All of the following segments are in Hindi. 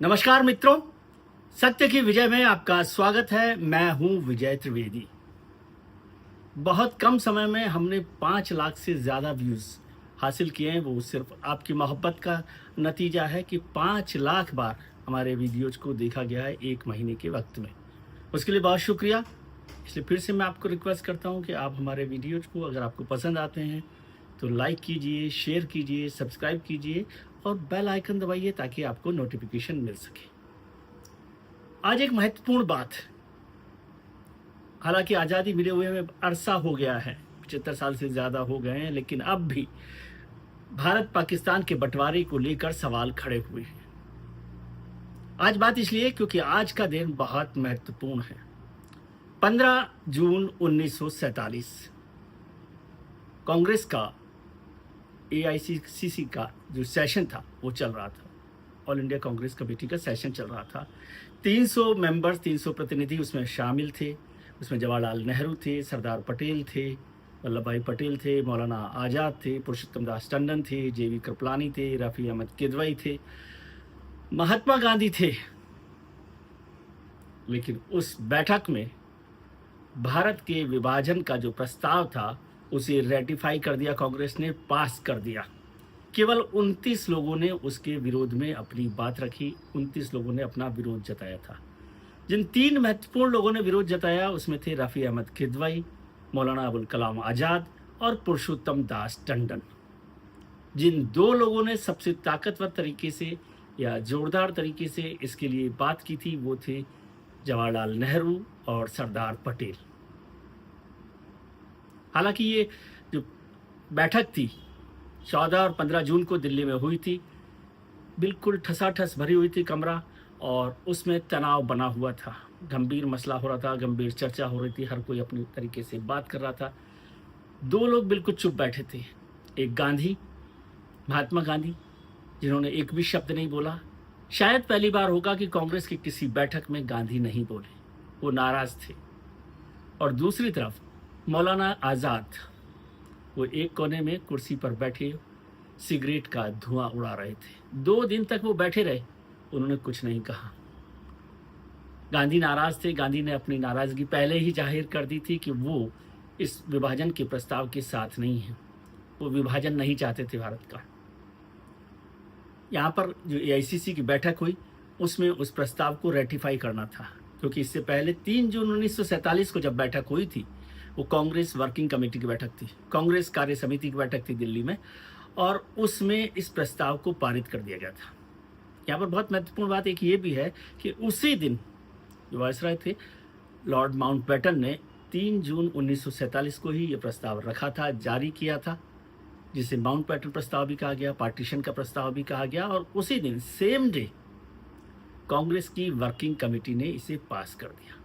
नमस्कार मित्रों, सत्य की विजय में आपका स्वागत है। मैं हूं विजय त्रिवेदी। बहुत कम समय में हमने 5 लाख से ज़्यादा व्यूज़ हासिल किए हैं। वो सिर्फ आपकी मोहब्बत का नतीजा है कि 5 लाख बार हमारे वीडियोज़ को देखा गया है 1 महीने के वक्त में। उसके लिए बहुत शुक्रिया। इसलिए फिर से मैं आपको रिक्वेस्ट करता हूं कि आप हमारे वीडियोज़ को अगर आपको पसंद आते हैं तो लाइक कीजिए, शेयर कीजिए, सब्सक्राइब कीजिए और बेल आइकन दबाइए ताकि आपको नोटिफिकेशन मिल सके। आज एक महत्वपूर्ण बात, हालांकि आज़ादी मिले हुए में अरसा हो गया है, 75 साल से ज़्यादा हो गए हैं, लेकिन अब भी भारत पाकिस्तान के बंटवारे को लेकर सवाल खड़े हुए हैं। आज बात इसलिए क्योंकि आज का दिन बहुत महत्वपूर्ण है। 15 जून 1947 कांग्रेस का एआईसीसी का जो सेशन था वो चल रहा था। ऑल इंडिया कांग्रेस कमेटी का सेशन चल रहा था। 300 मेंबर्स, 300 प्रतिनिधि उसमें शामिल थे। उसमें जवाहरलाल नेहरू थे, सरदार पटेल थे, वल्लभ भाई पटेल थे, मौलाना आज़ाद थे, पुरुषोत्तम दास टंडन थे, जेवी कृपलानी थे, रफ़ी अहमद किदवई थे, महात्मा गांधी थे। लेकिन उस बैठक में भारत के विभाजन का जो प्रस्ताव था उसे रेटिफाई कर दिया, कांग्रेस ने पास कर दिया। केवल 29 लोगों ने उसके विरोध में अपनी बात रखी, 29 लोगों ने अपना विरोध जताया था। जिन 3 महत्वपूर्ण लोगों ने विरोध जताया उसमें थे रफ़ी अहमद किदवई, मौलाना अबुल कलाम आज़ाद और पुरुषोत्तम दास टंडन। जिन 2 लोगों ने सबसे ताकतवर तरीके से या जोरदार तरीके से इसके लिए बात की थी वो थे जवाहरलाल नेहरू और सरदार पटेल। हालांकि ये जो बैठक थी 14 और 15 जून को दिल्ली में हुई थी, बिल्कुल ठसाठस भरी हुई थी कमरा, और उसमें तनाव बना हुआ था। गंभीर मसला हो रहा था, गंभीर चर्चा हो रही थी, हर कोई अपनी तरीके से बात कर रहा था। 2 लोग बिल्कुल चुप बैठे थे। एक गांधी, महात्मा गांधी, जिन्होंने एक भी शब्द नहीं बोला। शायद पहली बार होगा कि कांग्रेस की किसी बैठक में गांधी नहीं बोले, वो नाराज थे। और दूसरी तरफ मौलाना आज़ाद, वो एक कोने में कुर्सी पर बैठे सिगरेट का धुआं उड़ा रहे थे। 2 दिन तक वो बैठे रहे, उन्होंने कुछ नहीं कहा। गांधी नाराज थे। गांधी ने अपनी नाराजगी पहले ही जाहिर कर दी थी कि वो इस विभाजन के प्रस्ताव के साथ नहीं है। वो विभाजन नहीं चाहते थे भारत का। यहाँ पर जो एआईसीसी की बैठक हुई उसमें उस प्रस्ताव को रेटिफाई करना था, क्योंकि इससे पहले 3 जून 1947 को जब बैठक हुई थी वो कांग्रेस वर्किंग कमेटी की बैठक थी, कांग्रेस कार्य समिति की बैठक थी दिल्ली में, और उसमें इस प्रस्ताव को पारित कर दिया गया था। यहाँ पर बहुत महत्वपूर्ण बात एक ये भी है कि उसी दिन जो वायसराय थे लॉर्ड माउंटबेटन ने 3 जून 1947 को ही ये प्रस्ताव रखा था, जारी किया था, जिसे माउंटबेटन प्रस्ताव भी कहा गया, पार्टीशन का प्रस्ताव भी कहा गया। और उसी दिन सेम डे कांग्रेस की वर्किंग कमेटी ने इसे पास कर दिया।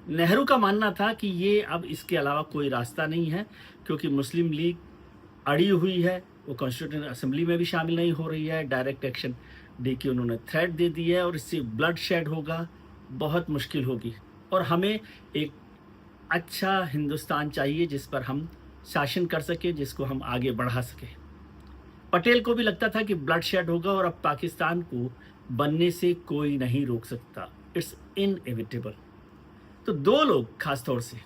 नेहरू का मानना था कि ये अब इसके अलावा कोई रास्ता नहीं है, क्योंकि मुस्लिम लीग अड़ी हुई है, वो कॉन्स्टिट्यूशन असेंबली में भी शामिल नहीं हो रही है, डायरेक्ट एक्शन डे की उन्होंने थ्रेट दे दी है, और इससे ब्लड शेड होगा, बहुत मुश्किल होगी। और हमें एक अच्छा हिंदुस्तान चाहिए जिस पर हम शासन कर सके, जिसको हम आगे बढ़ा सके। पटेल को भी लगता था कि ब्लड शेड होगा और अब पाकिस्तान को बनने से कोई नहीं रोक सकता, इट्स इनएविटेबल। तो 2 लोग खासतौर से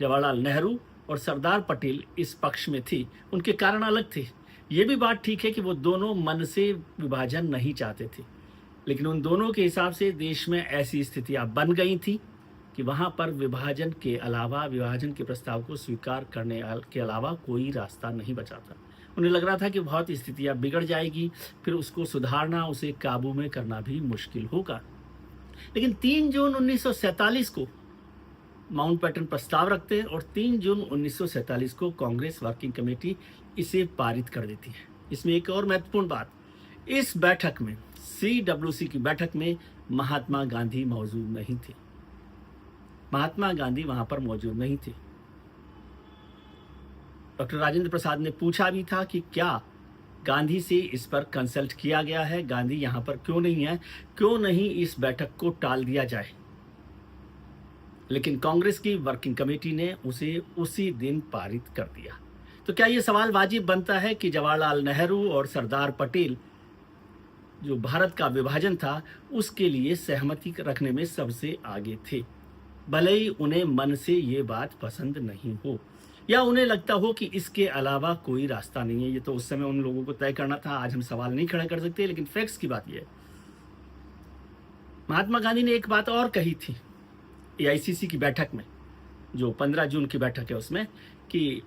जवाहरलाल नेहरू और सरदार पटेल इस पक्ष में थे। उनके कारण अलग थे। ये भी बात ठीक है कि वो दोनों मन से विभाजन नहीं चाहते थे, लेकिन उन दोनों के हिसाब से देश में ऐसी स्थितियां बन गई थी कि वहां पर विभाजन के अलावा, विभाजन के प्रस्ताव को स्वीकार करने के अलावा कोई रास्ता नहीं बचा था। उन्हें लग रहा था कि बहुत स्थितियां बिगड़ जाएगी, फिर उसको सुधारना, उसे काबू में करना भी मुश्किल होगा। लेकिन 3 जून 1947 को माउंटबेटन प्रस्ताव रखते हैं और 3 जून 1947 को कांग्रेस वर्किंग कमेटी इसे पारित कर देती है। इसमें एक और महत्वपूर्ण बात, इस बैठक में, CWC की बैठक में महात्मा गांधी मौजूद नहीं थे। महात्मा गांधी वहां पर मौजूद नहीं थे। डॉक्टर राजेंद्र प्रसाद ने पूछा भी था कि क्या गांधी से इस पर कंसल्ट किया गया है, गांधी यहाँ पर क्यों नहीं है, क्यों नहीं इस बैठक को टाल दिया जाए। लेकिन कांग्रेस की वर्किंग कमेटी ने उसे उसी दिन पारित कर दिया। तो क्या ये सवाल वाजिब बनता है कि जवाहरलाल नेहरू और सरदार पटेल जो भारत का विभाजन था उसके लिए सहमति रखने में सबसे आगे थे, भले ही उन्हें मन से ये बात पसंद नहीं हो या उन्हें लगता हो कि इसके अलावा कोई रास्ता नहीं है। ये तो उस समय उन लोगों को तय करना था, आज हम सवाल नहीं खड़ा कर सकते, लेकिन फैक्ट्स की बात यह है। महात्मा गांधी ने एक बात और कही थी एआईसीसी की बैठक में, जो 15 जून की बैठक है उसमें, कि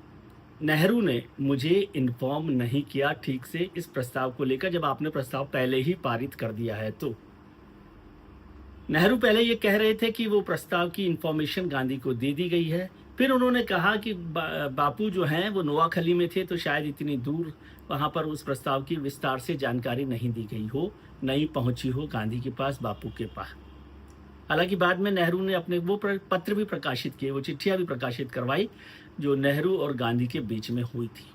नेहरू ने मुझे इन्फॉर्म नहीं किया ठीक से इस प्रस्ताव को लेकर, जब आपने प्रस्ताव पहले ही पारित कर दिया है। तो नेहरू पहले ये कह रहे थे कि वो प्रस्ताव की इंफॉर्मेशन गांधी को दे दी गई है। फिर उन्होंने कहा कि बापू जो हैं वो नोआखली में थे, तो शायद इतनी दूर वहाँ पर उस प्रस्ताव की विस्तार से जानकारी नहीं दी गई हो, नहीं पहुँची हो गांधी के पास, बापू के पास। हालांकि बाद में नेहरू ने अपने वो पत्र भी प्रकाशित किए, वो चिट्ठियाँ भी प्रकाशित करवाई जो नेहरू और गांधी के बीच में हुई थी,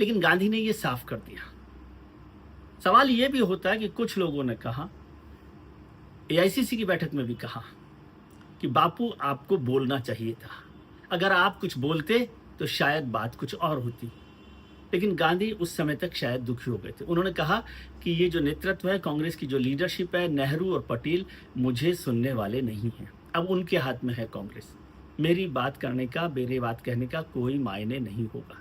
लेकिन गांधी ने ये साफ कर दिया। सवाल ये भी होता है कि कुछ लोगों ने कहा, एआईसीसी की बैठक में भी कहा, कि बापू आपको बोलना चाहिए था, अगर आप कुछ बोलते तो शायद बात कुछ और होती। लेकिन गांधी उस समय तक शायद दुखी हो गए थे। उन्होंने कहा कि ये जो नेतृत्व है, कांग्रेस की जो लीडरशिप है, नेहरू और पटेल मुझे सुनने वाले नहीं हैं। अब उनके हाथ में है कांग्रेस, मेरी बात करने का, मेरे बात कहने का कोई मायने नहीं होगा।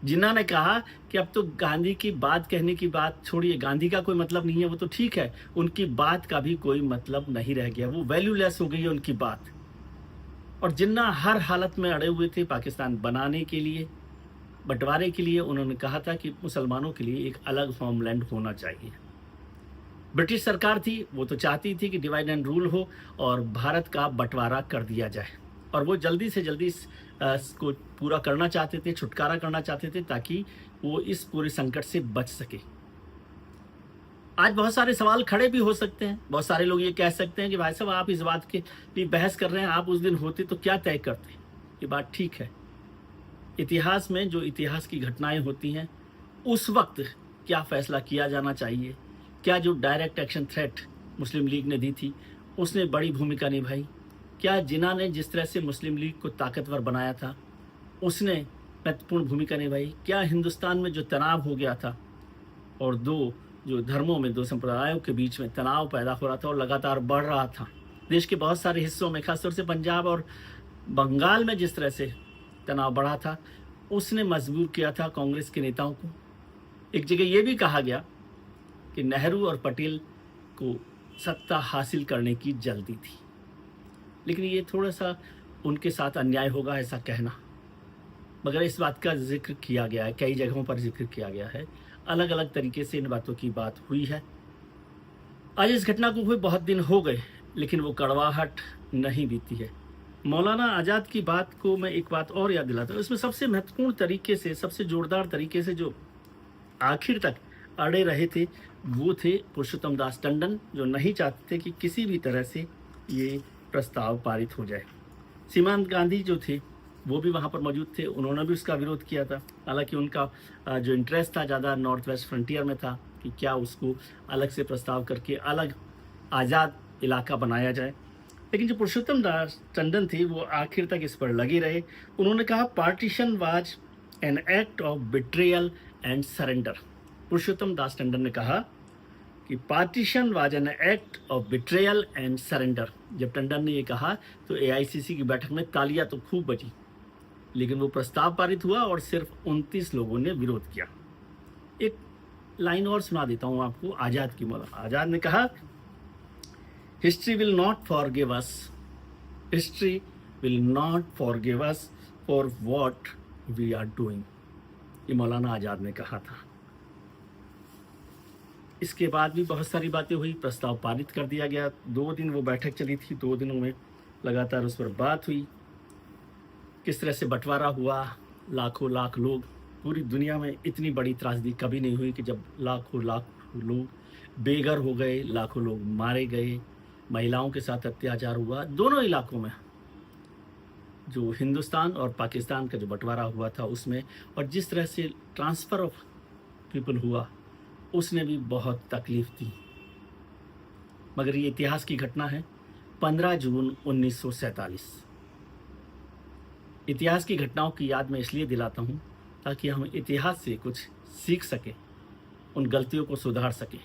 जिन्ना ने कहा कि अब तो गांधी की बात कहने की बात छोड़िए, गांधी का कोई मतलब नहीं है, वो तो ठीक है, उनकी बात का भी कोई मतलब नहीं रह गया, वो वैल्यूलेस हो गई है उनकी बात। और जिन्ना हर हालत में अड़े हुए थे पाकिस्तान बनाने के लिए, बंटवारे के लिए। उन्होंने कहा था कि मुसलमानों के लिए एक अलग होमलैंड होना चाहिए। ब्रिटिश सरकार थी, वो तो चाहती थी कि डिवाइड एंड रूल हो और भारत का बंटवारा कर दिया जाए, और वो जल्दी से जल्दी इसको पूरा करना चाहते थे, छुटकारा करना चाहते थे, ताकि वो इस पूरे संकट से बच सके। आज बहुत सारे सवाल खड़े भी हो सकते हैं, बहुत सारे लोग ये कह सकते हैं कि भाई साहब आप इस बात के लिए बहस कर रहे हैं, आप उस दिन होते तो क्या तय करते। ये बात ठीक है, इतिहास में जो इतिहास की घटनाएं होती हैं, उस वक्त क्या फैसला किया जाना चाहिए, क्या जो डायरेक्ट एक्शन थ्रेट मुस्लिम लीग ने दी थी उसने बड़ी भूमिका निभाई, क्या जिन्ना ने जिस तरह से मुस्लिम लीग को ताकतवर बनाया था उसने महत्वपूर्ण भूमिका निभाई, क्या हिंदुस्तान में जो तनाव हो गया था और दो जो धर्मों में, दो संप्रदायों के बीच में तनाव पैदा हो रहा था और लगातार बढ़ रहा था, देश के बहुत सारे हिस्सों में, खासतौर से पंजाब और बंगाल में जिस तरह से तनाव बढ़ा था, उसने मजबूर किया था कांग्रेस के नेताओं को। एक जगह ये भी कहा गया कि नेहरू और पटेल को सत्ता हासिल करने की जल्दी थी, लेकिन ये थोड़ा सा उनके साथ अन्याय होगा ऐसा कहना, मगर इस बात का जिक्र किया गया है, कई जगहों पर जिक्र किया गया है, अलग अलग तरीके से इन बातों की बात हुई है। आज इस घटना को हुए बहुत दिन हो गए, लेकिन वो कड़वाहट नहीं बीती है। मौलाना आज़ाद की बात को मैं एक बात और याद दिलाता हूँ, इसमें सबसे महत्वपूर्ण तरीके से, सबसे जोरदार तरीके से जो आखिर तक अड़े रहे थे वो थे पुरुषोत्तम दास टंडन, जो नहीं चाहते थे कि किसी भी तरह से ये प्रस्ताव पारित हो जाए। सीमांत गांधी जो थे वो भी वहाँ पर मौजूद थे, उन्होंने भी उसका विरोध किया था। हालांकि उनका जो इंटरेस्ट था ज़्यादा नॉर्थ वेस्ट फ्रंटियर में था कि क्या उसको अलग से प्रस्ताव करके अलग आज़ाद इलाका बनाया जाए, लेकिन जो पुरुषोत्तम दास टंडन थे वो आखिर तक इस पर लगे रहे। उन्होंने कहा partition was an act of betrayal and surrender. Purushottam Das Tandon ने कहा कि partition was an act of betrayal and surrender. जब टंडन ने ये कहा तो एआईसीसी की बैठक में तालियां तो खूब बजी, लेकिन वो प्रस्ताव पारित हुआ और सिर्फ 29 लोगों ने विरोध किया। एक लाइन और सुना देता हूँ आपको आज़ाद की। मौलाना आज़ाद ने कहा, history will not forgive us, history will not forgive us for what we are doing. ये मौलाना आज़ाद ने कहा था। इसके बाद भी बहुत सारी बातें हुई, प्रस्ताव पारित कर दिया गया। 2 दिन वो बैठक चली थी, 2 दिनों में लगातार उस पर बात हुई, किस तरह से बंटवारा हुआ, लाखों लाख लोग, पूरी दुनिया में इतनी बड़ी त्रासदी कभी नहीं हुई कि जब लाखों लाख लोग बेघर हो गए, लाखों लोग मारे गए, महिलाओं के साथ अत्याचार हुआ। दोनों इलाकों में जो हिंदुस्तान और पाकिस्तान का जो बंटवारा हुआ था उसमें, और जिस तरह से ट्रांसफ़र ऑफ पीपल हुआ उसने भी बहुत तकलीफ दी। मगर ये इतिहास की घटना है, 15 जून 1947। इतिहास की घटनाओं की याद मैं इसलिए दिलाता हूँ ताकि हम इतिहास से कुछ सीख सकें उन गलतियों को सुधार सके।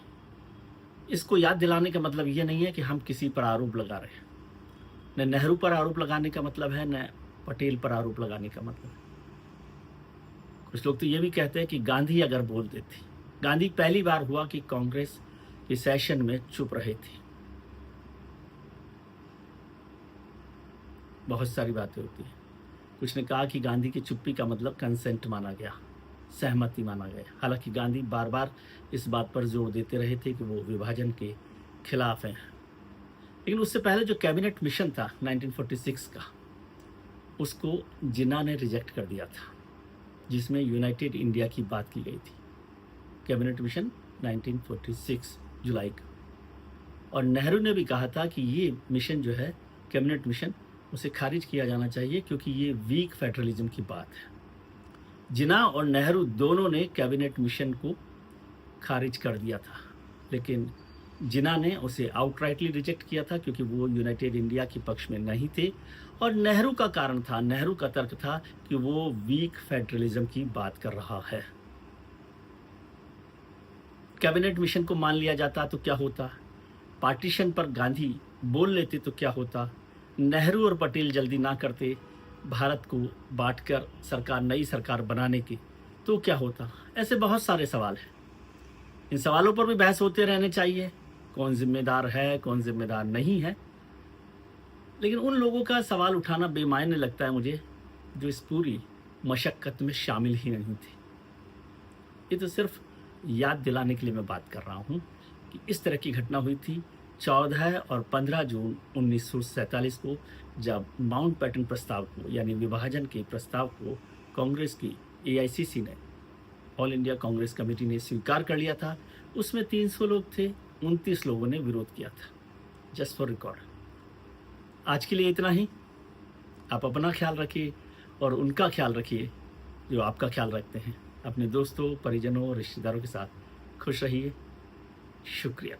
इसको याद दिलाने का मतलब ये नहीं है कि हम किसी पर आरोप लगा रहे हैं। न नेहरू पर आरोप लगाने का मतलब है, न पटेल पर आरोप लगाने का मतलब है। कुछ लोग तो ये भी कहते हैं कि गांधी अगर बोल देते। गांधी पहली बार हुआ कि कांग्रेस के सेशन में चुप रहे थे। बहुत सारी बातें होती हैं। कुछ ने कहा कि गांधी की चुप्पी का मतलब कंसेंट माना गया, सहमति माना गया। हालांकि गांधी बार बार इस बात पर जोर देते रहे थे कि वो विभाजन के खिलाफ हैं। लेकिन उससे पहले जो कैबिनेट मिशन था 1946 का, उसको जिन्ना ने रिजेक्ट कर दिया था, जिसमें यूनाइटेड इंडिया की बात की गई थी। कैबिनेट मिशन 1946 जुलाई का। और नेहरू ने भी कहा था कि ये मिशन जो है कैबिनेट मिशन, उसे खारिज किया जाना चाहिए क्योंकि ये वीक फेडरलिज्म की बात है। जिन्ना और नेहरू दोनों ने कैबिनेट मिशन को खारिज कर दिया था, लेकिन जिन्ना ने उसे आउटराइटली रिजेक्ट किया था क्योंकि वो यूनाइटेड इंडिया के पक्ष में नहीं थे। और नेहरू का कारण था, नेहरू का तर्क था कि वो वीक फेडरलिज्म की बात कर रहा है। कैबिनेट मिशन को मान लिया जाता तो क्या होता, पार्टीशन पर गांधी बोल लेते तो क्या होता, नेहरू और पटेल जल्दी ना करते भारत को बांटकर सरकार, नई सरकार बनाने की, तो क्या होता। ऐसे बहुत सारे सवाल हैं। इन सवालों पर भी बहस होते रहने चाहिए, कौन जिम्मेदार है, कौन जिम्मेदार नहीं है। लेकिन उन लोगों का सवाल उठाना बेमायने लगता है मुझे, जो इस पूरी मशक्कत में शामिल ही नहीं थे। ये तो सिर्फ याद दिलाने के लिए मैं बात कर रहा हूँ कि इस तरह की घटना हुई थी 14 और 15 जून 1947 को, जब माउंट पैटन प्रस्ताव को, यानी विभाजन के प्रस्ताव को कांग्रेस की एआईसीसी ने, ऑल इंडिया कांग्रेस कमेटी ने स्वीकार कर लिया था। उसमें 300 लोग थे, 29 लोगों ने विरोध किया था। Just for record. आज के लिए इतना ही। आप अपना ख्याल रखिए और उनका ख्याल रखिए जो आपका ख्याल रखते हैं। अपने दोस्तों, परिजनों और रिश्तेदारों के साथ खुश रहिए। शुक्रिया।